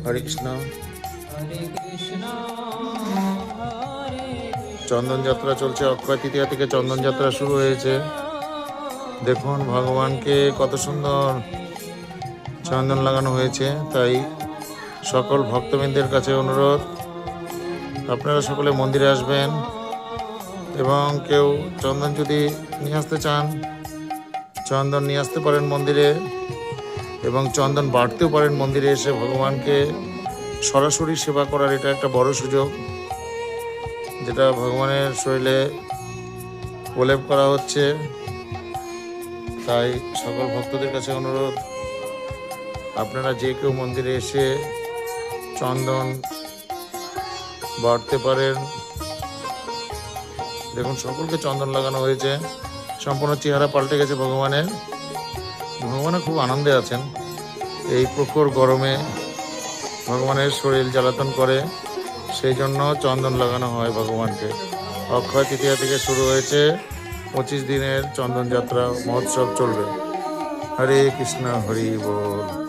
হরে কৃষ্ণ। চন্দন যাত্রা চলছে, অক্ষয় তৃতীয়া থেকে চন্দন যাত্রা শুরু হয়েছে। দেখুন ভগবানকে কত সুন্দর চন্দন লাগানো হয়েছে। তাই সকল ভক্তবৃন্দের কাছে অনুরোধ, আপনারা সকলে মন্দিরে আসবেন এবং কেউ চন্দন যদি নিয়ে আসতে চান, চন্দন নিয়ে আসতে পারেন মন্দিরে, এবং চন্দন বাড়তেও পারেন মন্দিরে এসে। ভগবানকে সরাসরি সেবা করার এটা একটা বড় সুযোগ, যেটা ভগবানের শরীরে প্রলেপ করা হচ্ছে। তাই সকল ভক্তদের কাছে অনুরোধ, আপনারা যে কেউ মন্দিরে এসে চন্দন বাড়তে পারেন। দেখুন সকলকে চন্দন লাগানো হয়েছে, সম্পূর্ণ চেহারা পাল্টে গেছে ভগবানের। ভগবানের খুব আনন্দে আছেন। এই প্রখর গরমে ভগবানের শরীর জ্বালাতন করে, সেই জন্য চন্দন লাগানো হয় ভগবানকে। অক্ষয় তৃতীয়া থেকে শুরু হয়েছে, 25 দিনের চন্দন যাত্রা মহোৎসব চলবে। হরে কৃষ্ণ, হরি বল।